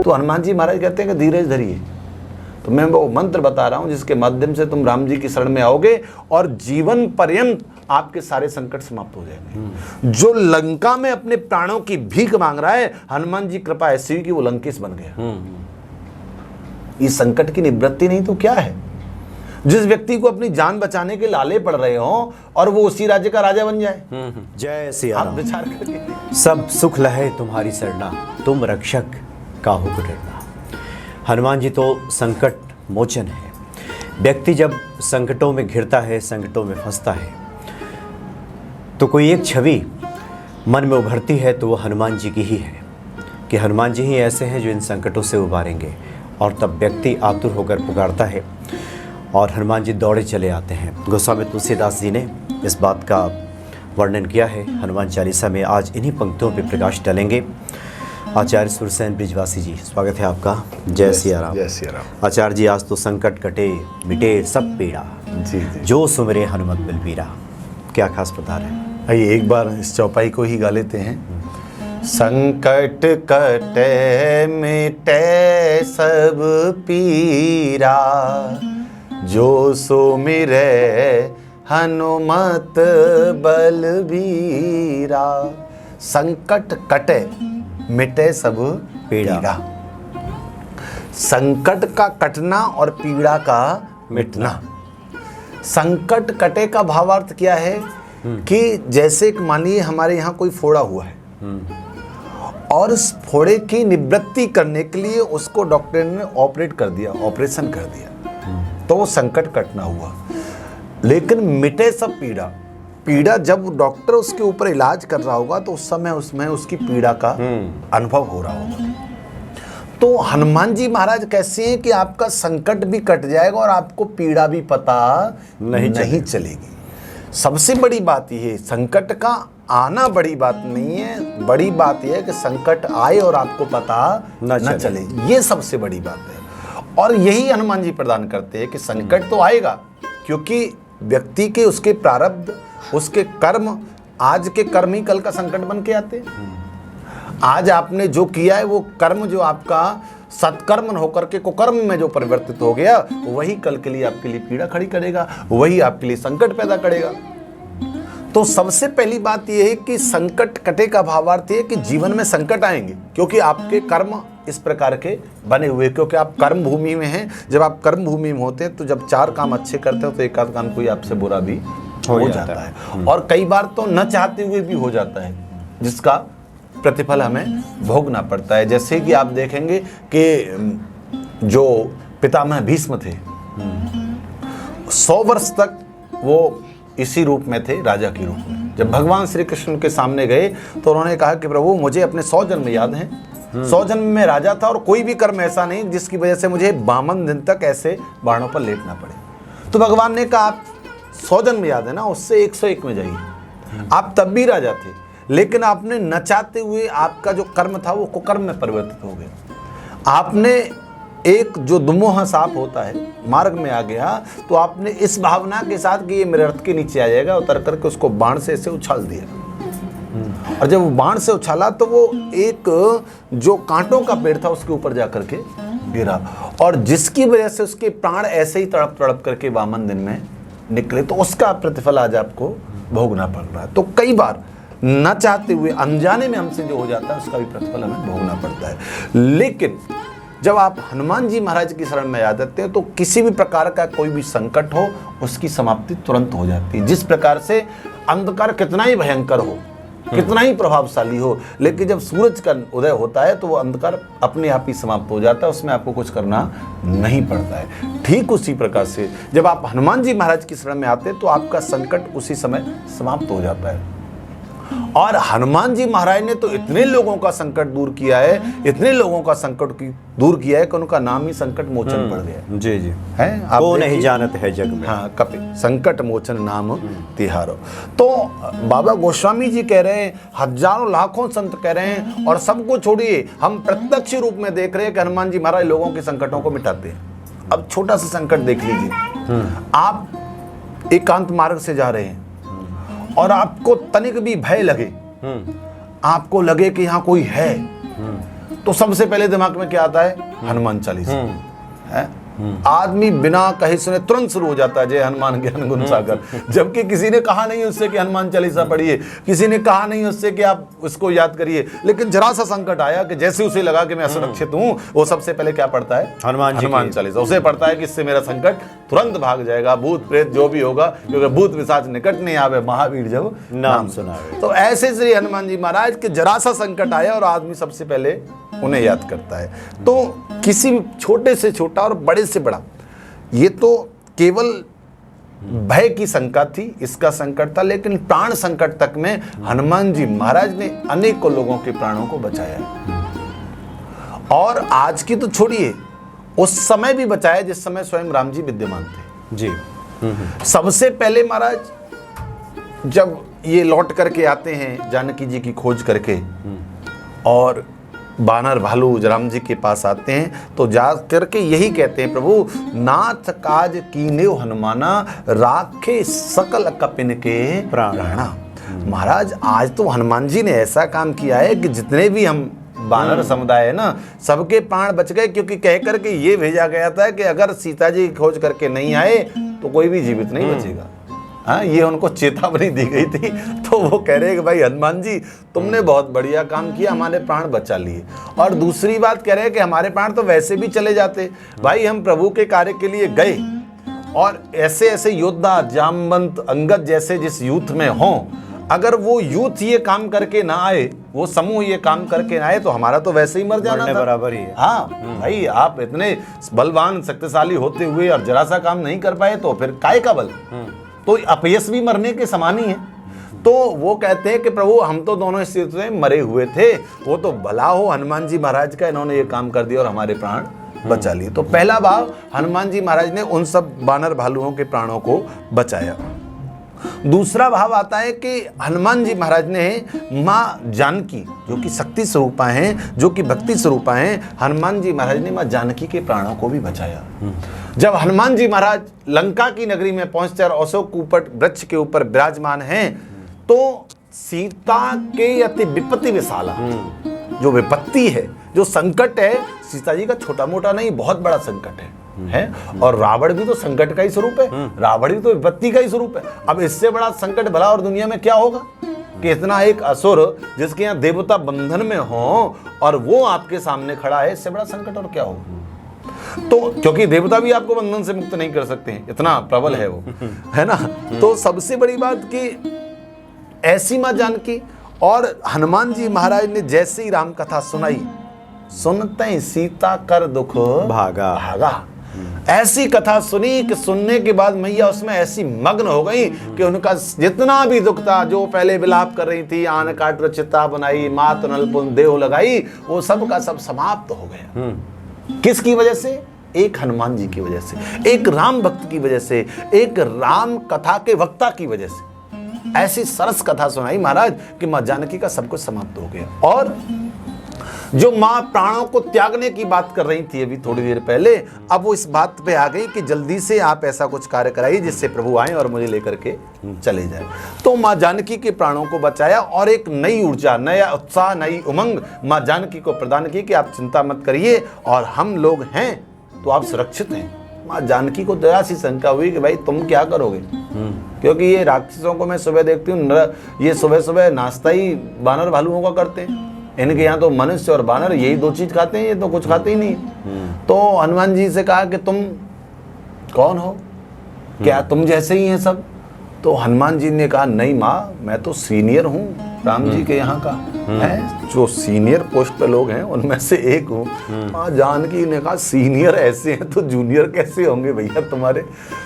तो हनुमान जी महाराज कहते हैं कि धीरज धरिए। तो मैं वो मंत्र बता रहा हूं जिसके माध्यम से तुम राम जी की शरण में आओगे और जीवन पर्यंत आपके सारे संकट समाप्त हो जाएंगे। जो लंका में अपने प्राणों की भीख मांग रहा है, हनुमान जी कृपा ऐसी हुई कि वो लंकेश बन गया। इस संकट की निवृत्ति नहीं तो क्या है? जिस व्यक्ति को अपनी जान बचाने के लाले पड़ रहे हो और वो उसी राज्य का राजा बन जाए। जय सिया राम। विचार करके सब सुख लहे तुम्हारी सरना, तुम रक्षक काहू को डरना। हनुमान जी तो संकट मोचन है। व्यक्ति जब संकटों में घिरता है, संकटों में फंसता है, तो कोई एक छवि मन में उभरती है तो वो हनुमान जी की ही है कि हनुमान जी ही ऐसे हैं जो इन संकटों से उबारेंगे। और तब व्यक्ति आतुर होकर पुकारता है और हनुमान जी दौड़े चले आते हैं। गोस्वामी तुलसीदास जी ने इस बात का वर्णन किया है हनुमान चालीसा में। आज इन्हीं पंक्तियों पर प्रकाश डालेंगे। आचार्य सुरसेन ब्रिजवासी जी, स्वागत है आपका। जय सिया राम। जय सिया राम। आचार्य जी, आज तो संकट कटे मिटे सब पीड़ा, जी जी। जो सुमरे हनुमत बलबीरा। क्या खास बता रहे हैं? आइए एक बार इस चौपाई को ही गा लेते हैं। संकट कटे मिटे सब पीरा, जो सुमिरे हनुमत बलबीरा। संकट कटे मिटे सब पीड़ा। संकट का कटना और पीड़ा का मिटना। संकट कटे का भावार्थ क्या है कि जैसे मानिए हमारे यहाँ कोई फोड़ा हुआ है और उस फोड़े की निवृत्ति करने के लिए उसको डॉक्टर ने ऑपरेट कर दिया, ऑपरेशन कर दिया, तो वो संकट कटना हुआ। लेकिन मिटे सब पीड़ा। पीड़ा जब डॉक्टर उसके ऊपर इलाज कर रहा होगा तो उस समय उसमें उसकी पीड़ा का अनुभव हो रहा होगा। तो हनुमान जी महाराज कैसे हैं कि आपका संकट भी कट जाएगा और आपको पीड़ा भी पता नहीं चलेगी। सबसे बड़ी बात यह है, संकट का आना बड़ी बात नहीं है, बड़ी बात यह है कि संकट आए और आपको पता न चले। ये सबसे बड़ी बात है और यही हनुमान जी प्रदान करते हैं कि संकट तो आएगा, क्योंकि व्यक्ति के उसके प्रारब्ध, उसके कर्म, आज के कर्म ही कल का संकट बन के आते हैं। आज आपने जो किया है वो कर्म जो आपका सत्कर्म न होकर के कुकर्म में जो परिवर्तित हो गया, वही कल के लिए आपके लिए पीड़ा खड़ी करेगा, वही आपके लिए संकट पैदा करेगा। तो सबसे पहली बात यह है कि संकट कटे का भावार्थ है कि जीवन में संकट आएंगे, क्योंकि आपके कर्म इस प्रकार के बने हुए, क्योंकि आप कर्म भूमि में हैं। जब आप कर्म भूमि में होते हैं तो जब चार काम अच्छे करते हो तो एक आध काम कोई आपसे बुरा भी हो जाता है और कई बार तो न चाहते हुए भी हो जाता है, जिसका प्रतिफल हमें भोगना पड़ता है। जैसे कि आप देखेंगे कि जो पितामह भीष्म थे, 100 वर्ष तक वो इसी रूप में थे, राजा के रूप में। जब भगवान श्री कृष्ण के सामने गए तो उन्होंने कहा कि प्रभु मुझे अपने 100 जन्म याद हैं, 100 जन्म में राजा था और कोई भी कर्म ऐसा नहीं जिसकी वजह से मुझे 52 दिन तक ऐसे बाणों पर लेटना पड़े। तो भगवान ने कहा आप 100 जन्म याद है ना, उससे 101 में जाइए। आप तब भी राजा थे, लेकिन आपने न चाहते हुए आपका जो कर्म था वो कुकर्म में परिवर्तित हो गया। आपने एक जो दुमोह सांप होता है मार्ग में आ गया, तो आपने इस भावना के साथ कि ये मेरे रथ के नीचे आ जाएगा, उतर करके उसको बाण से ऐसे उछाल दिया। और जब वो बाण से उछाला तो वो एक जो कांटों का पेड़ था उसके ऊपर जाकर के गिरा, और जिसकी वजह से उसके प्राण ऐसे ही तड़प तड़प करके 52 दिन में निकले। तो उसका प्रतिफल आज आपको भोगना पड़ रहा है। तो कई बार न चाहते हुए अनजाने में हमसे जो हो जाता है उसका भी प्रतिफल हमें भोगना पड़ता है। लेकिन जब आप हनुमान जी महाराज की शरण में आ जाते हैं तो किसी भी प्रकार का कोई भी संकट हो उसकी समाप्ति तुरंत हो जाती है। जिस प्रकार से अंधकार कितना ही भयंकर हो, कितना ही प्रभावशाली हो, लेकिन जब सूरज का उदय होता है तो वो अंधकार अपने आप ही समाप्त हो जाता है, उसमें आपको कुछ करना नहीं पड़ता है। ठीक उसी प्रकार से जब आप हनुमान जी महाराज की शरण में आते हैं तो आपका संकट उसी समय समाप्त हो जाता है। और हनुमान जी महाराज ने तो इतने लोगों का संकट दूर किया है, इतने लोगों का संकट दूर किया है कि उनका नाम ही संकट मोचन पड़ गया। जी जी है, आप वो नहीं जानत है जग में। हाँ, कपि संकट मोचन नाम तिहारो। तो बाबा गोस्वामी जी कह रहे हैं, हजारों लाखों संत कह रहे हैं, और सबको छोड़िए, हम प्रत्यक्ष रूप में देख रहे हैं कि हनुमान जी महाराज लोगों के संकटों को मिटाते हैं। अब छोटा सा संकट देख लीजिए, आप एकांत मार्ग से जा रहे हैं और आपको तनिक भी भय लगे, आपको लगे कि यहाँ कोई है, तो सबसे पहले दिमाग में क्या आता है? हनुमान चालीसा है। आदमी बिना कहे सुने तुरंत शुरू हो जाता है जय हनुमान ज्ञान गुण सागर, जबकि किसी ने कहा नहीं उससे कि हनुमान चालीसा पढ़िए, किसी ने कहा नहीं उससे कि आप उसको याद करिए। लेकिन जरा सा संकट आया कि जैसे उसे लगा कि मैं असुरक्षित हूं, वो सबसे पहले क्या पढ़ता है? हनुमान चालीसा। उसे पढ़ता है कि इससे मेरा संकट तुरंत भाग जाएगा, भूत प्रेत जो भी होगा, क्योंकि भूत पिशाच निकट नहीं आवे, महावीर जब नाम सुनावे। तो ऐसे श्री हनुमान जी महाराज के जरा सा संकट आया और आदमी सबसे पहले उन्हें याद करता है। तो किसी छोटे से छोटा और बड़े से बड़ा, ये तो केवल भय की शंका थी, इसका संकट था, लेकिन प्राण संकट तक में हनुमान जी महाराज ने अनेकों लोगों के प्राणों को बचाया है। और आज की तो छोड़िए, उस समय भी बचाया जिस समय स्वयं राम जी विद्यमान थे जी। सबसे पहले महाराज जब ये लौट करके आते हैं जानकी जी की खोज करके, और बानर भालू राम जी के पास आते हैं, तो जा करके यही कहते हैं, प्रभु नाथ काज कीन्यो हनुमाना, राखे सकल कपिन के प्राणा। महाराज आज तो हनुमान जी ने ऐसा काम किया है कि जितने भी हम बानर समुदाय है ना, सबके प्राण बच गए, क्योंकि कह करके ये भेजा गया था कि अगर सीता जी खोज करके नहीं आए तो कोई भी जीवित नहीं बचेगा। हाँ, ये उनको चेतावनी दी गई थी। तो वो कह रहे हैं कि भाई हनुमान जी तुमने बहुत बढ़िया काम किया, हमारे प्राण बचा लिए। और दूसरी बात कह रहे हैं कि हमारे प्राण तो वैसे भी चले जाते, भाई हम प्रभु के कार्य के लिए गए, और ऐसे ऐसे योद्धा जामवंत अंगद जैसे जिस यूथ में हों, अगर वो यूथ ये काम करके ना आए, वो समूह ये काम करके ना आए, तो हमारा तो वैसे ही मर जाना था। बराबर ही है। हाँ भाई, आप इतने बलवान शक्तिशाली होते हुए और जरा सा काम नहीं कर पाए, तो फिर काय का बल? तो अपयश भी मरने के समान ही है। तो वो कहते हैं कि प्रभु हम तो दोनों स्थिति में मरे हुए थे, वो तो भला हो हनुमान जी महाराज का, इन्होंने ये काम कर दिया और हमारे प्राण बचा लिए। तो पहला भाव, हनुमान जी महाराज ने उन सब बानर भालुओं के प्राणों को बचाया। दूसरा भाव आता है कि हनुमान जी महाराज ने माँ जानकी, जो कि शक्ति स्वरूपा हैं, जो कि भक्ति स्वरूपा हैं, हनुमान जी महाराज ने माँ जानकी के प्राणों को भी बचाया। जब हनुमान जी महाराज लंका की नगरी में पहुंचते और अशोक कूपट वृक्ष के ऊपर विराजमान हैं, तो सीता के अति विपत्ति विशाला, जो विपत्ति है, जो संकट है, सीता जी का छोटा मोटा नहीं, बहुत बड़ा संकट है। और रावण भी तो संकट का ही स्वरूप है, रावण भी तो विपत्ति का ही स्वरूप है। अब इससे बड़ा संकट भला और दुनिया में क्या होगा कि इतना एक असुर जिसके यहाँ देवता बंधन में हो और वो आपके सामने खड़ा है, इससे बड़ा संकट और क्या होगा? तो क्योंकि देवता भी आपको बंधन से मुक्त नहीं कर सकते हैं, इतना प्रबल है वो, है ना। तो सबसे बड़ी बात कि ऐसी मां जानकी और हनुमान जी महाराज ने जैसे ही राम कथा सुनाई, सुनते ही सीता कर दुख भागा भागा। ऐसी कथा सुनी कि सुनने के बाद मैया उसमें ऐसी मग्न हो गई कि उनका जितना भी दुख था, जो पहले विलाप कर रही थी, आन काट चिता बनाई, मात नलपुन देव लगाई, वो सब का सब समाप्त हो गया। किसकी वजह से? एक हनुमान जी की वजह से, एक राम भक्त की वजह से, एक राम कथा के वक्ता की वजह से। ऐसी सरस कथा सुनाई महाराज कि मां जानकी का सब कुछ समाप्त हो गया। और जो मां प्राणों को त्यागने की बात कर रही थी अभी थोड़ी देर पहले, अब वो इस बात पे आ गई कि जल्दी से आप ऐसा कुछ कार्य कराइए जिससे प्रभु आए और मुझे लेकर के चले जाए। तो मां जानकी के प्राणों को बचाया और एक नई ऊर्जा, नया उत्साह, नई उमंग मां जानकी को प्रदान की कि आप चिंता मत करिए और हम लोग हैं तो आप सुरक्षित हैं। मां जानकी को जरा सी शंका हुई कि भाई तुम क्या करोगे, क्योंकि ये राक्षसों को मैं सुबह देखती हूँ, ये सुबह सुबह नाश्ता ही बानर भालुओं का करते हैं। इनके यहाँ तो मनुष्य और बानर यही दो चीज खाते हैं, ये तो कुछ खाते ही नहीं। तो हनुमान जी से कहा कि तुम कौन हो, क्या तुम जैसे ही हैं सब? तो हनुमान जी ने कहा नहीं माँ, मैं तो सीनियर हूँ राम जी के यहाँ का, है जो सीनियर पोस्ट पे लोग हैं उनमें से एक हूँ। माँ जानकी ने कहा सीनियर ऐसे हैं तो जूनियर कैसे होंगे भैया तुम्हारे?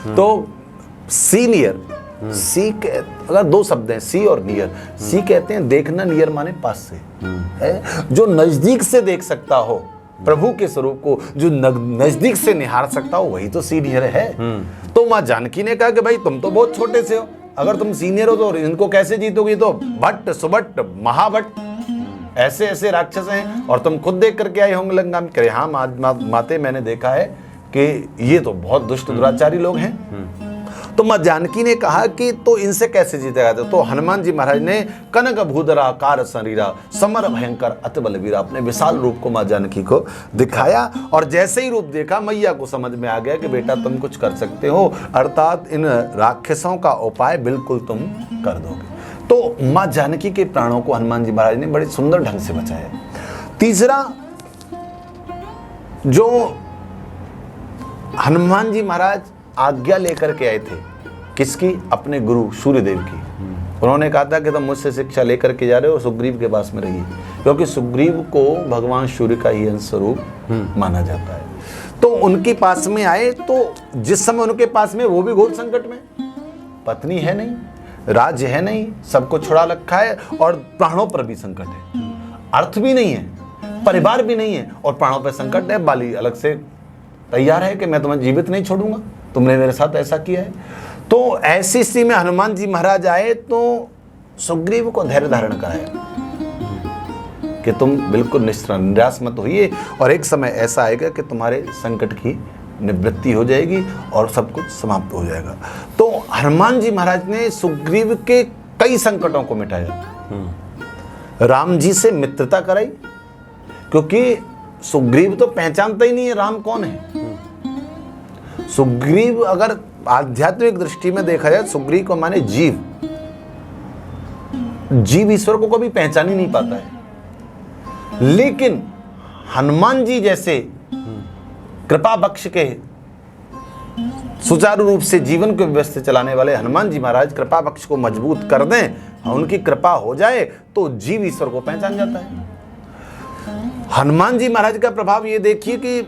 तो सीनियर, सी के अगर दो शब्द हैं, सी और नियर। सी कहते हैं देखना, नियर माने पास से, है जो नजदीक से देख सकता हो प्रभु के स्वरूप को, जो नजदीक से निहार सकता हो, वही तो सीनियर है। तो मां जानकी ने कहा कि भाई तुम तो बहुत छोटे से हो, अगर तुम सीनियर हो तो इनको कैसे जीतोगे? तो भट्ट सुभट्ट महाभट्ट ऐसे ऐसे राक्षस हैं और तुम खुद देख करके आए होंगे लंका में। करे हाँ माते, मैंने देखा है कि ये तो बहुत दुष्ट दुराचारी लोग हैं। तो मां जानकी ने कहा कि तो इनसे कैसे जीतेगा? तो हनुमान जी महाराज ने कनक भूधरा कार शरीरा समर भयंकर अति बलवीरा, अपने विशाल रूप को मां जानकी को दिखाया। और जैसे ही रूप देखा मैया को समझ में आ गया कि बेटा तुम कुछ कर सकते हो, अर्थात इन राक्षसों का उपाय बिल्कुल तुम कर दोगे। तो मां जानकी के प्राणों को हनुमान जी महाराज ने बड़े सुंदर ढंग से बचाया। तीसरा, जो हनुमान जी महाराज आज्ञा लेकर के आए थे, किसकी? अपने गुरु सूर्यदेव की। उन्होंने कहा था कि तुम मुझसे शिक्षा लेकर के जा रहे हो, सुग्रीव के पास में रहिए, क्योंकि सुग्रीव को भगवान सूर्य का ही अंश स्वरूप माना जाता है। तो उनके पास में आए, तो जिस समय उनके पास में, वो भी घोर संकट में, पत्नी है नहीं, राज्य है नहीं, सबको छुड़ा रखा है और प्राणों पर भी संकट है, अर्थ भी नहीं है, परिवार भी नहीं है और प्राणों पर संकट है। बाली अलग से तैयार है कि मैं तुम्हें जीवित नहीं छोड़ूंगा, तुमने मेरे साथ ऐसा किया है। तो ऐसी स्थिति में हनुमान जी महाराज आए तो सुग्रीव को धैर्य धारण कराया कि तुम बिल्कुल निराश मत होइए और एक समय ऐसा आएगा कि तुम्हारे संकट की निवृत्ति हो जाएगी और सब कुछ समाप्त हो जाएगा। तो हनुमान जी महाराज ने सुग्रीव के कई संकटों को मिटाया। राम जी से मित्रता कराई, क्योंकि सुग्रीव तो पहचानता ही नहीं है राम कौन है। सुग्रीव अगर आध्यात्मिक दृष्टि में देखा जाए, सुग्रीव को माने जीव, जीव ईश्वर को कभी पहचान ही नहीं पाता है। लेकिन हनुमान जी जैसे कृपा बख्श के सुचारू रूप से जीवन को व्यवस्थित चलाने वाले हनुमान जी महाराज कृपा बख्श को मजबूत कर दें, उनकी कृपा हो जाए तो जीव ईश्वर को पहचान जाता है। हनुमान जी महाराज का प्रभाव ये देखिए कि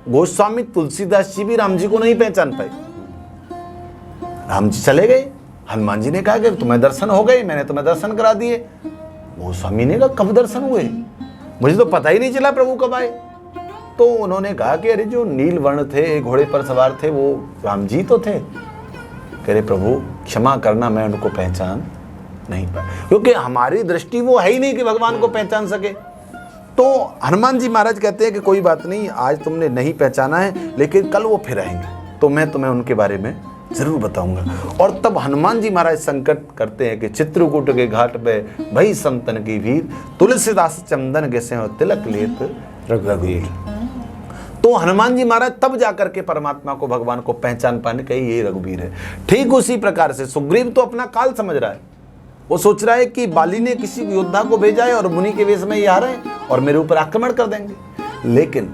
गोस्वामी तुलसीदास जी भी राम जी को नहीं पहचान पाए। राम जी चले गए, हनुमान जी ने कहा कि तुम्हें दर्शन हो गए, मैंने तुम्हें दर्शन करा दिए। गोस्वामी ने कहा कब दर्शन हुए, मुझे तो पता ही नहीं चला प्रभु कब आए। तो उन्होंने कहा कि अरे जो नील वर्ण थे, घोड़े पर सवार थे, वो राम जी तो थे। कह रहे प्रभु क्षमा करना, मैं उनको पहचान नहीं पाया, क्योंकि हमारी दृष्टि वो है ही नहीं कि भगवान को पहचान सके। तो हनुमान जी महाराज कहते हैं कि कोई बात नहीं, आज तुमने नहीं पहचाना है, लेकिन कल वो फिर आएंगे तो मैं तुम्हें उनके बारे में जरूर बताऊंगा। और तब हनुमान जी महाराज संकट करते हैं कि चित्रकूट के घाट पे भई संतन की भीड़, तुलसीदास चंदन गेसे और तिलक लेत रघुवीर। तो हनुमान जी महाराज तब जाकर के परमात्मा को, भगवान को पहचान पाने के ये रघुवीर है। ठीक उसी प्रकार से सुग्रीव तो अपना काल समझ रहा है, वो सोच रहा है कि बाली ने किसी योद्धा को भेजा है और मुनि के वेश में ये आ रहे हैं और मेरे ऊपर आक्रमण कर देंगे। लेकिन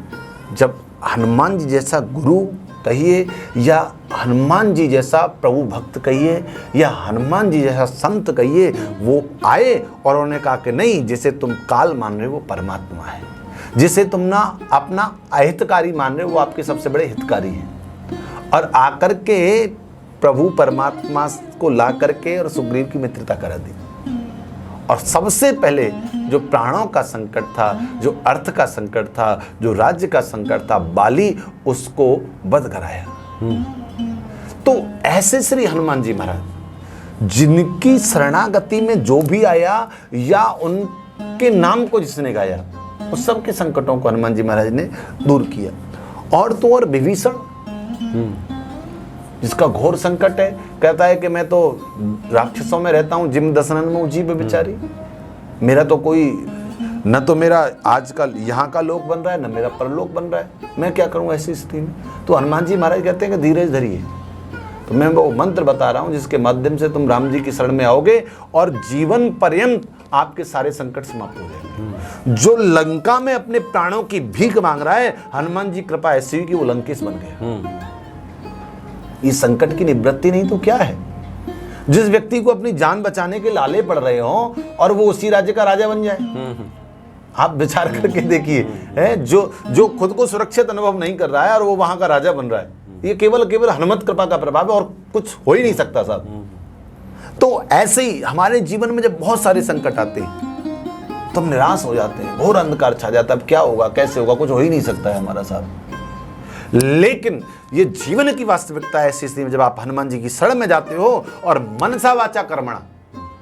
जब हनुमान जी जैसा गुरु कहिए या हनुमान जी जैसा प्रभु भक्त कहिए या हनुमान जी जैसा संत कहिए, वो आए और उन्होंने कहा कि नहीं, जिसे तुम काल मान रहे हो वो परमात्मा है, जिसे तुम ना अपना अहितकारी मान रहे हो वो आपके सबसे बड़े हितकारी हैं। और आकर के प्रभु परमात्मा को ला करके और सुग्रीव की मित्रता करा दी। और सबसे पहले जो प्राणों का संकट था, जो अर्थ का संकट था, जो राज्य का संकट था, बाली उसको वध कराया। तो ऐसे श्री हनुमान जी महाराज, जिनकी शरणागति में जो भी आया या उनके नाम को जिसने गाया, उस सब के संकटों को हनुमान जी महाराज ने दूर किया। और तो और विभीषण, जिसका घोर संकट है, कहता है कि मैं तो राक्षसों में रहता हूँ, जिम दसनन में जीव बेचारी, मेरा तो कोई, न तो मेरा आजकल यहाँ का लोक बन रहा है, न मेरा परलोक बन रहा है, मैं क्या करूँ ऐसी स्थिति में। तो हनुमान जी महाराज कहते हैं कि धीरज धरिए, तो मैं वो मंत्र बता रहा हूँ जिसके माध्यम से तुम राम जी की शरण में आओगे और जीवन पर्यंत आपके सारे संकट समाप्त हो जाएंगे। जो लंका में अपने प्राणों की भीख मांग रहा है, हनुमान जी कृपा ऐसी हुई कि वो लंकेश बन गया। इस संकट की निवृत्ति नहीं तो क्या है। जिस व्यक्ति को अपनी जान बचाने के लाले पड़ रहे हो और वो उसी राज्य का राजा बन जाए, आप विचार करके देखिए, जो खुद को सुरक्षित अनुभव नहीं कर रहा है और वो वहां का राजा बन रहा है, ये केवल हनुमत कृपा का प्रभाव है और कुछ हो ही नहीं सकता साहब। तो ऐसे ही हमारे जीवन में जब बहुत सारे संकट आते हैं तो हम निराश हो जाते हैं, घोर अंधकार छा जाता है, अब क्या होगा, कैसे होगा, कुछ हो ही नहीं सकता है हमारा साहब। लेकिन ये जीवन की वास्तविकता है ऐसी स्थिति में जब आप हनुमान जी की शरण में जाते हो और मनसा वाचा कर्मणा,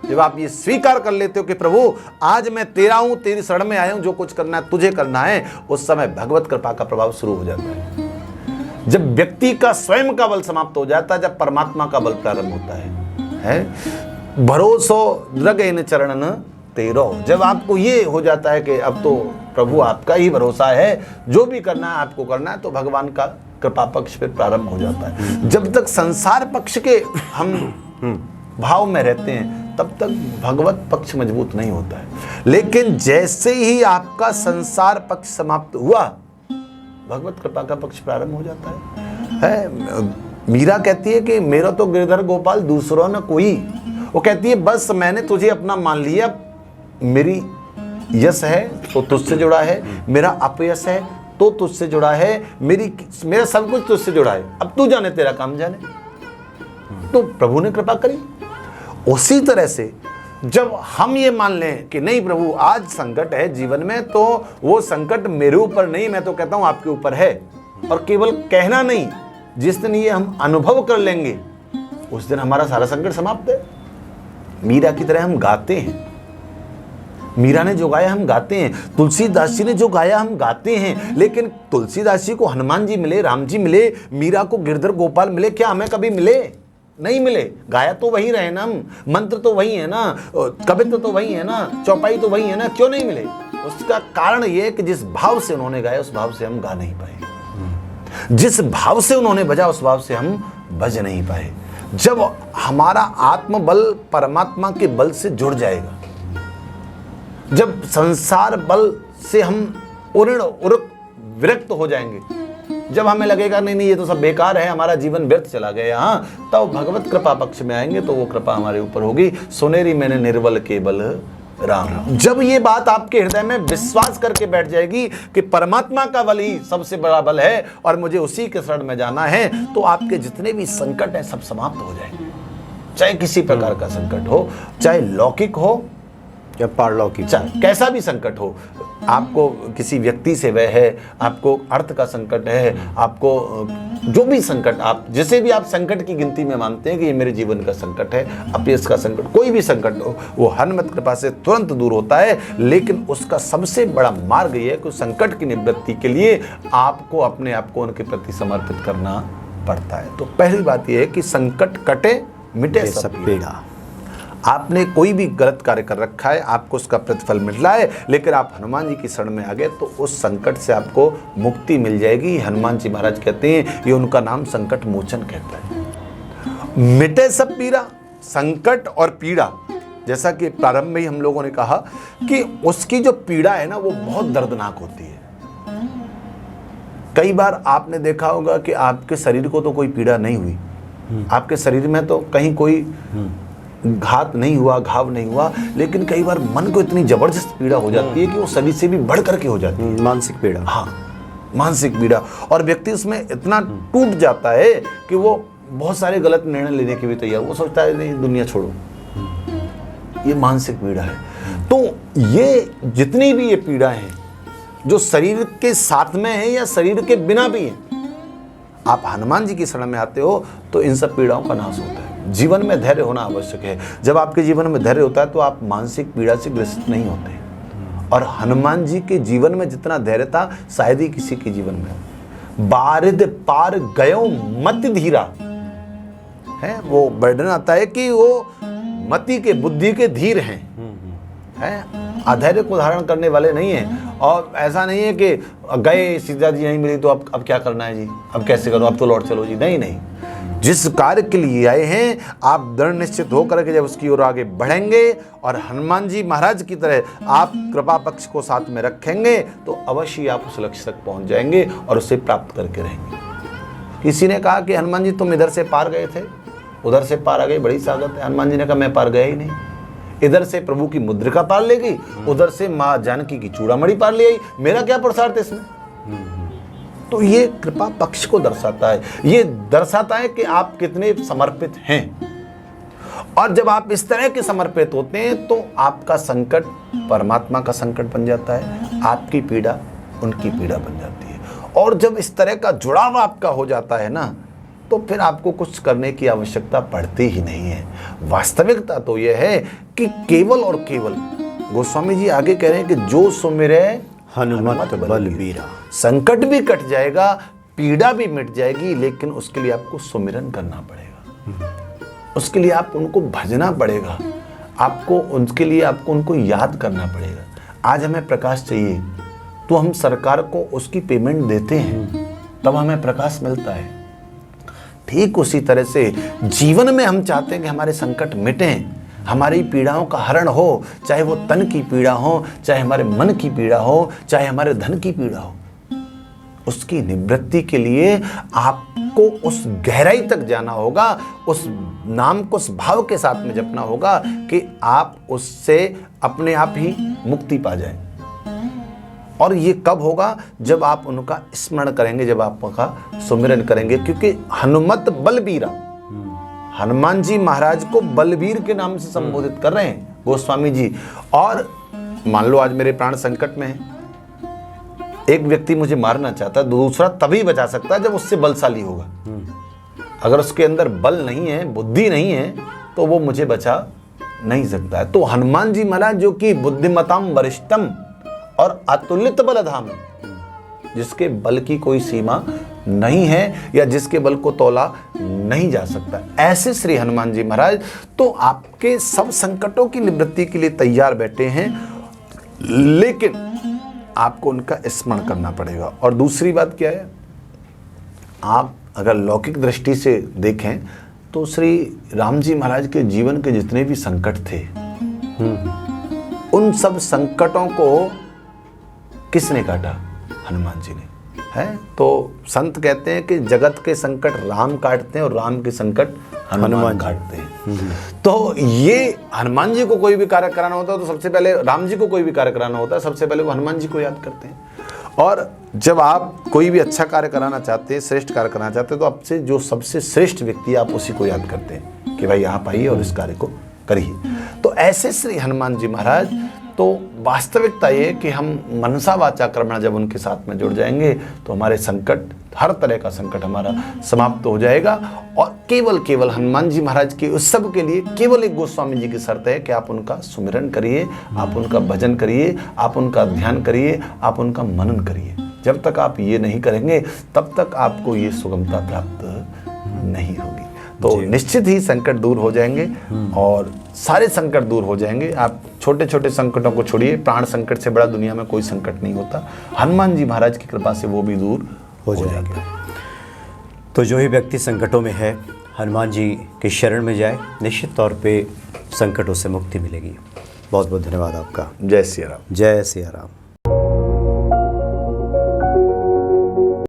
जब आप ये स्वीकार कर लेते हो कि प्रभु आज मैं तेरा हूं, तेरी शरण में आया हूं, जो कुछ करना है तुझे करना है, उस समय भगवत कृपा का प्रभाव शुरू हो जाता है। जब व्यक्ति का स्वयं का बल समाप्त हो जाता है, जब परमात्मा का बल प्रारंभ होता है? भरोसो लग इन चरणन तेरो। जब आपको ये हो जाता है कि अब तो प्रभु आपका ही भरोसा है, जो भी करना है आपको करना है, तो भगवान का कृपा पक्ष फिर प्रारंभ हो जाता है। जब तक संसार पक्ष के हम भाव में रहते हैं तब तक भगवत पक्ष मजबूत नहीं होता है। लेकिन जैसे ही आपका संसार पक्ष समाप्त हुआ, भगवत कृपा का पक्ष प्रारंभ हो जाता है। मीरा कहती है कि मेरा तो गिरधर गोपाल दूसरा न कोई। वो कहती है बस मैंने तुझे अपना मान लिया, मेरी यश है तो तुझसे जुड़ा है, मेरा अपयश है तो तुझसे जुड़ा है, मेरा सब कुछ तुझसे जुड़ा है, अब तू जाने तेरा काम जाने। तो प्रभु ने कृपा करी। उसी तरह से जब हम ये मान लें कि नहीं प्रभु आज संकट है जीवन में, तो वो संकट मेरे ऊपर नहीं, मैं तो कहता हूं आपके ऊपर है, और केवल कहना नहीं, जिस दिन ये हम अनुभव कर लेंगे उस दिन हमारा सारा संकट समाप्त है। मीरा की तरह हम गाते हैं, मीरा ने जो गाया हम गाते हैं, तुलसीदास जी ने जो गाया हम गाते हैं। लेकिन तुलसीदास जी को हनुमान जी मिले, राम जी मिले, मीरा को गिरधर गोपाल मिले, क्या हमें कभी मिले? नहीं मिले। गाया तो वही रहे ना, मंत्र तो वही है ना, कवित्व तो वही है ना, चौपाई तो वही है ना, क्यों नहीं मिले? उसका कारण ये है कि जिस भाव से उन्होंने गाया उस भाव से हम गा नहीं पाए, जिस भाव से उन्होंने बजा उस भाव से हम बज नहीं पाए। जब हमारा आत्मबल परमात्मा के बल से जुड़ जाएगा, जब संसार बल से हम विरक्त हो जाएंगे, जब हमें लगेगा नहीं ये तो सब बेकार है, हमारा जीवन व्यर्थ चला गया यहाँ, तब भगवत कृपा पक्ष में आएंगे तो वो कृपा हमारे ऊपर होगी। सुनेरी मैंने निर्बल केवल राम। जब ये बात आपके हृदय में विश्वास करके बैठ जाएगी कि परमात्मा का बल ही सबसे बड़ा बल है और मुझे उसी के शरण में जाना है, तो आपके जितने भी संकट हैं सब समाप्त हो जाएंगे। चाहे किसी प्रकार का संकट हो, चाहे लौकिक हो या पारलौकिक, चाहे कैसा भी संकट हो, आपको किसी व्यक्ति से वह है, आपको अर्थ का संकट है, आपको जो भी संकट, आप जिसे भी आप संकट की गिनती में मानते हैं कि ये मेरे जीवन का संकट है, अपयश का संकट, कोई भी संकट हो, वो हनुमत कृपा से तुरंत दूर होता है। लेकिन उसका सबसे बड़ा मार्ग ये है कि संकट की निवृत्ति के लिए आपको अपने आप को उनके प्रति समर्पित करना पड़ता है। तो पहली बात यह है कि संकट कटे मिटे सब पीड़ा। आपने कोई भी गलत कार्य कर रखा है, आपको उसका प्रतिफल मिल रहा है, लेकिन आप हनुमान जी की शरण में आ गए तो उस संकट से आपको मुक्ति मिल जाएगी। हनुमान जी महाराज कहते हैं, ये उनका नाम संकट मोचन कहता है। मिटे सब पीड़ा, संकट और पीड़ा, जैसा कि प्रारंभ में ही हम लोगों ने कहा कि उसकी जो पीड़ा है ना वो बहुत दर्दनाक होती है। कई बार आपने देखा होगा कि आपके शरीर को तो कोई पीड़ा नहीं हुई, आपके शरीर में तो कहीं कोई घात नहीं हुआ, घाव नहीं हुआ, लेकिन कई बार मन को इतनी जबरदस्त पीड़ा हो जाती है कि वो शरीर से भी बढ़ करके हो जाती है। मानसिक पीड़ा, हाँ, मानसिक पीड़ा। और व्यक्ति उसमें इतना टूट जाता है कि वो बहुत सारे गलत निर्णय लेने के भी तैयार, वो सोचता है नहीं दुनिया छोड़ो। ये मानसिक पीड़ा है। तो ये जितनी भी ये पीड़ा है जो शरीर के साथ में है या शरीर के बिना भी है, आप हनुमान जी की शरण में आते हो तो इन सब पीड़ाओं का नाश होता है। जीवन में धैर्य होना आवश्यक है। जब आपके जीवन में धैर्य होता है तो आप मानसिक पीड़ा से ग्रसित नहीं होते। और हनुमान जी के जीवन में जितना धैर्य था शायद ही किसी के जीवन में। बारिद पार गयो मति धीरा है, वो वर्णन आता है कि वो मति के, बुद्धि के धीर हैं, अधैर्य को धारण करने वाले नहीं हैं। और ऐसा नहीं है कि गए सीता जी नहीं मिली तो अब क्या करना है जी, अब कैसे करो, अब तो लौट चलो जी। नहीं नहीं, जिस कार्य के लिए आए हैं आप दृढ़ निश्चित होकर के जब उसकी ओर आगे बढ़ेंगे और हनुमान जी महाराज की तरह आप कृपा पक्ष को साथ में रखेंगे तो अवश्य आप उस लक्ष्य तक पहुंच जाएंगे और उसे प्राप्त करके रहेंगे। किसी ने कहा कि हनुमान जी तुम इधर से पार गए थे, उधर से पार आ गए, बड़ी सागत है। हनुमान जी ने कहा मैं पार गया ही नहीं। इधर से प्रभु की मुद्रिका पार ले गई, उधर से माँ जानकी की चूड़ामणि पार ले आई, मेरा क्या पुरुषार्थ इसमें। तो ये कृपा पक्ष को दर्शाता है, ये दर्शाता है कि आप कितने समर्पित हैं। और जब आप इस तरह के समर्पित होते हैं तो आपका संकट परमात्मा का संकट बन जाता है, आपकी पीड़ा उनकी पीड़ा बन जाती है। और जब इस तरह का जुड़ाव आपका हो जाता है ना, तो फिर आपको कुछ करने की आवश्यकता पड़ती ही नहीं है। वास्तविकता तो यह है कि केवल और केवल गोस्वामी जी आगे कह रहे हैं कि जो सुमिरे हनुमत बलबीरा, संकट भी कट जाएगा, पीड़ा भी मिट जाएगी, लेकिन उसके लिए आपको सुमिरन करना पड़ेगा, उसके लिए आप उनको भजना पड़ेगा, आपको उनके लिए आपको उनको याद करना पड़ेगा। आज हमें प्रकाश चाहिए तो हम सरकार को उसकी पेमेंट देते हैं, तब हमें प्रकाश मिलता है। ठीक उसी तरह से जीवन में हम चाहते हैं कि हमारे संकट मिटें, हमारी पीड़ाओं का हरण हो, चाहे वो तन की पीड़ा हो, चाहे हमारे मन की पीड़ा हो, चाहे हमारे धन की पीड़ा हो। उसकी निवृत्ति के लिए आपको उस गहराई तक जाना होगा, उस नाम को उस भाव के साथ में जपना होगा कि आप उससे अपने आप ही मुक्ति पा जाएं। और ये कब होगा? जब आप उनका स्मरण करेंगे, जब आप उनका सुमिरन करेंगे। क्योंकि हनुमत बलबीरा, हनुमान जी महाराज को बलबीर के नाम से संबोधित कर रहे हैं गोस्वामी जी। और मान लो आज मेरे प्राण संकट में है, एक व्यक्ति मुझे मारना चाहता है, दूसरा तभी बचा सकता है जब उससे बलशाली होगा। अगर उसके अंदर बल नहीं है, बुद्धि नहीं है, तो वो मुझे बचा नहीं सकता है। तो हनुमान जी महाराज जो कि बुद्धिमताम वरिष्ठम और अतुलित बलधाम, जिसके बल की कोई सीमा नहीं है या जिसके बल को तोला नहीं जा सकता, ऐसे श्री हनुमान जी महाराज तो आपके सब संकटों की निवृत्ति के लिए तैयार बैठे हैं, लेकिन आपको उनका स्मरण करना पड़ेगा। और दूसरी बात क्या है, आप अगर लौकिक दृष्टि से देखें तो श्री राम जी महाराज के जीवन के जितने भी संकट थे, उन सब संकटों को किसने काटा? हनुमान जी ने, है। तो संत कहते हैं कि जगत के संकट राम काटते हैं और राम के संकट हनुमान काटते हैं। तो ये हनुमान जी को कोई भी कार्य कराना होता है तो सबसे पहले, राम जी को कोई भी कार्य कराना होता है सबसे पहले वो हनुमान जी को याद करते हैं। और जब आप कोई भी अच्छा कार्य कराना चाहते हैं, श्रेष्ठ कार्य कराना चाहते हैं, तो आपसे जो सबसे श्रेष्ठ व्यक्ति आप उसी को याद करते हैं कि भाई आप आइए और इस कार्य को करिए। तो ऐसे श्री हनुमान जी महाराज, तो वास्तविकता ये कि हम मनसा वाचा कर्मणा जब उनके साथ में जुड़ जाएंगे तो हमारे संकट, हर तरह का संकट हमारा समाप्त हो जाएगा। और केवल हनुमान जी महाराज के उस सब के लिए केवल एक गोस्वामी जी की शर्त है कि आप उनका सुमिरन करिए, आप उनका भजन करिए, आप उनका ध्यान करिए, आप उनका मनन करिए। जब तक आप ये नहीं करेंगे तब तक आपको ये सुगमता प्राप्त नहीं होगी। तो निश्चित ही संकट दूर हो जाएंगे और सारे संकट दूर हो जाएंगे। आप छोटे छोटे संकटों को छोड़िए, प्राण संकट से बड़ा दुनिया में कोई संकट नहीं होता। हनुमान जी महाराज की कृपा से वो भी दूर हो जाएंगे। तो जो ही व्यक्ति संकटों में है, हनुमान जी के शरण में जाए, निश्चित तौर पे संकटों से मुक्ति मिलेगी। बहुत बहुत धन्यवाद आपका। जय सिया राम। जय सिया राम।